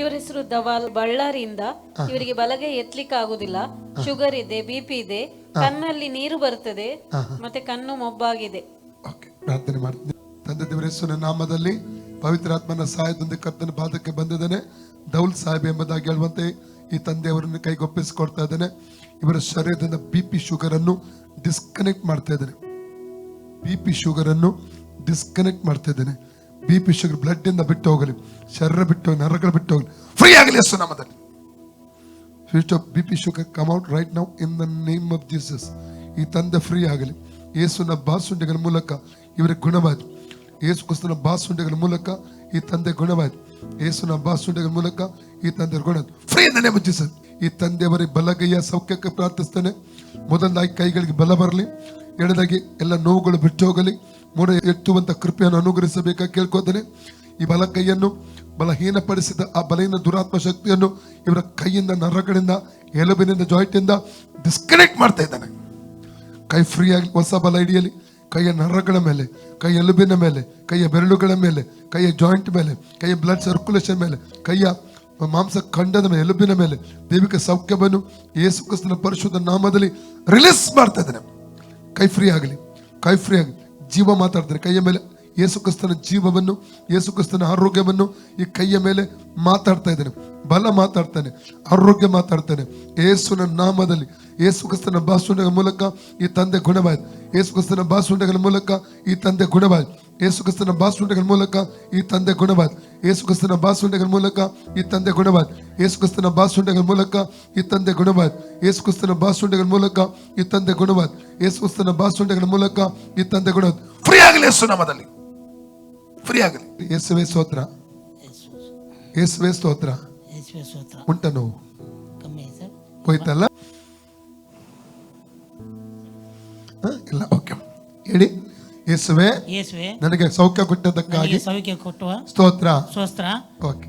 ಇವ್ರ ಹೆಸರು ದವಾಲ್, ಬಳ್ಳಾರಿಯಿಂದ. ಇವರಿಗೆ ಬಲಗೈ ಎತ್ತಲಿಕ್ಕೆ ಆಗುದಿಲ್ಲ, ಶುಗರ್ ಇದೆ, BP ಇದೆ, ಕಣ್ಣಲ್ಲಿ ನೀರು ಬರ್ತದೆ, ಮತ್ತೆ ಕಣ್ಣು ಮೊಬ್ಬಾಗಿದೆ. ಪ್ರಾರ್ಥನೆ ಮಾಡ್ತೀನಿ. ತಂದೆ ದೇವರ ಯೇಸುವಿನ ನಾಮದಲ್ಲಿ ಪವಿತ್ರಾತ್ಮನ ಸಹಾಯದೊಂದಿಗೆ ಕರ್ತನ ಪಾದಕ್ಕೆ ಬಂದಿದ್ದೇನೆ. ದೌಲ್ ಸಾಹೇಬ್ ಎಂಬುದಾಗಿ ಹೇಳುವಂತೆ ಈ ತಂದೆಯವರನ್ನು ಕೈಗೊಪ್ಪಿಸಿಕೊಡ್ತಾ ಇದ್ದೇನೆ. ಇವರ ಶರೀರದಿಂದ BP ಶುಗರ್ ಅನ್ನು ಡಿಸ್ಕನೆಕ್ಟ್ ಮಾಡ್ತಾ ಇದ್ದೇನೆ. BP ಶುಗರ್ ಅನ್ನು ಡಿಸ್ಕನೆಕ್ಟ್ ಮಾಡ್ತಾ ಇದ್ದೇನೆ. BP ಶುಗರ್ ಬ್ಲಡ್ ಇಂದ ಬಿಟ್ಟು ಹೋಗಲಿ, ಶರೀರ ಬಿಟ್ಟು ಹೋಗಲಿ, ನರಗಳು ಬಿಟ್ಟು ಹೋಗಲಿ, ಫ್ರೀ ಆಗಲಿ ಯೇಸು ನಾಮದಲ್ಲಿ. Switch off BP sugar come out right now in the name of Jesus. ಈ ತಂದೆ ಫ್ರೀ ಆಗಲಿ. ಯೇಸುವಿನ ಬಾಸುಂಡೆಗಳ ಮೂಲಕ ಇವರಿಗೆ ಗುಣವಾಯಿತು. ಯೇಸು ಕ್ರಿಸ್ತನ ಬಾಸುಂಡೆಗಳ ಮೂಲಕ ಈ ತಂದೆ ಗುಣವಾಯಿತು. ಯೇಸುವಿನ ಬಾಸುಂಡೆಗಳ ಮೂಲಕ ಈ ತಂದೆ ಗುಣವಾಯಿತು. Free in the name of Jesus. ಈ ತಂದೆಯವರಿಗೆ ಬಲಗೈಯ ಸೌಖ್ಯಕ್ಕೆ ಪ್ರಾರ್ಥಿಸ್ತೇನೆ. ಮೊದಲದಾಗಿ ಕೈಗಳಿಗೆ ಬಲ ಬರಲಿ, ಎರಡದಾಗಿ ಎಲ್ಲ ನೋವುಗಳು ಬಿಟ್ಟು ಹೋಗಲಿ, ಮೂರ ಎತ್ತುವಂತ ಕೃಪೆಯನ್ನು ಅನುಗ್ರಹಿಸಬೇಕಾಗಿ ಕೇಳ್ಕೋತೇನೆ. ಈ ಬಲ ಕೈಯನ್ನು ಬಲಹೀನಪಡಿಸಿದ ಆ ಬಲಹೀನ ದುರಾತ್ಮ ಶಕ್ತಿಯನ್ನು ಇವರ ಕೈಯಿಂದ, ನರಗಳಿಂದ, ಎಲುಬಿನಿಂದ, ಜಾಯಿಂಟ್ ಇಂದ ಡಿಸ್ಕನೆಕ್ಟ್ ಮಾಡ್ತಾ ಇದ್ದಾನೆ. ಕೈ ಫ್ರೀ ಆಗಿ ಹೊಸ ಬಲ ಹಿಡಿಯಲಿ. ಕೈಯ ನರಗಳ ಮೇಲೆ, ಕೈ ಎಲುಬಿನ ಮೇಲೆ, ಕೈಯ ಬೆರಳುಗಳ ಮೇಲೆ, ಕೈಯ ಜಾಯಿಂಟ್ ಮೇಲೆ, ಕೈಯ ಬ್ಲಡ್ ಸರ್ಕ್ಯುಲೇಷನ್ ಮೇಲೆ, ಕೈಯ ಮಾಂಸ ಖಂಡದ ಮೇಲೆ, ಎಲುಬಿನ ಮೇಲೆ ದೈವಿಕ ಸೌಖ್ಯವನ್ನು ಯೇಸು ಕ್ರಿಸ್ತನ ಪರಿಶುದ್ಧ ನಾಮದಲ್ಲಿ ರಿಲೀಸ್ ಮಾಡ್ತಾ ಇದ್ದಾನೆ. ಕೈ ಫ್ರೀ ಆಗಲಿ, ಕೈ ಫ್ರೀ ಆಗಲಿ. ಜೀವ ಮಾತಾಡ್ತಾನೆ ಕೈಯ ಮೇಲೆ. ಯೇಸು ಕ್ರಿಸ್ತನ ಜೀವವನ್ನು, ಯೇಸು ಕ್ರಿಸ್ತನ ಆರೋಗ್ಯವನ್ನು ಈ ಕೈಯ ಮೇಲೆ ಮಾತಾಡ್ತಾ ಇದ್ದಾನೆ. ಬಲ ಮಾತಾಡ್ತಾನೆ, ಆರೋಗ್ಯ ಮಾತಾಡ್ತಾನೆ. ಯೇಸುವಿನ ನಾಮದಲ್ಲಿ ಯೇಸು ಕ್ರಿಸ್ತನ ಬಾಸುಂಡೆಗಳ ಮೂಲಕ ಈ ತಂದೆ ಗುಣವಾಯಿತು. ಯೇಸು ಕ್ರಿಸ್ತನ ಬಾಸುಂಡೆಗಳ ಮೂಲಕ ಈ ತಂದೆ ಗುಣವಾಯಿತು. ಯೇಸು ಕ್ರಿಸ್ತನ ಬಾಸುಂಡೆಗಳ ಮೂಲಕ ಈ ತಂದೆ ಗುಣವಾಯಿತು. ಯೇಸು ಕ್ರಿಸ್ತನ ಬಾಸುಂಡೆಗಳ ಮೂಲಕ ಈ ತಂದೆ ಗುಣವಾಯಿತು. ಯೇಸು ಕ್ರಿಸ್ತನ ಬಾಸುಂಡೆಗಳ ಮೂಲಕ ಈ ತಂದೆ ಗುಣವಾಯಿತು. ಯೇಸು ಕ್ರಿಸ್ತನ ಬಾಸುಂಡೆಗಳ ಮೂಲಕ ಈ ತಂದೆ ಗುಣವಾಯಿತು. ಯೇಸು ಕ್ರಿಸ್ತನ ಬಾಸುಂಡೆಗಳ ಮೂಲಕ ಈ ತಂದೆ ಗುಣವಾಯಿತು. ಫ್ರೀ ಆಗಲಿ ಯೇಸು ನಾಮದಲ್ಲಿ, ಫ್ರೀ ಆಗಲಿ. ಯೇಸುವೇ ಸ್ತೋತ್ರ, ಯೇಸುವೇ ಸ್ತೋತ್ರ. ಉಂಟ ನೋವು ಹೋಯ್ತಲ್ಲ? ಇಲ್ಲ, ಓಕೆ ಹೇಳಿ. ಯೇಸುವೇ ನನಗೆ ಸೌಖ್ಯ ಕೊಟ್ಟದಕ್ಕಾಗಿ ಸೌಖ್ಯ ಕೊಟ್ಟುವ ಸ್ತೋತ್ರ. ಸ್ತೋತ್ರ. ಓಕೆ.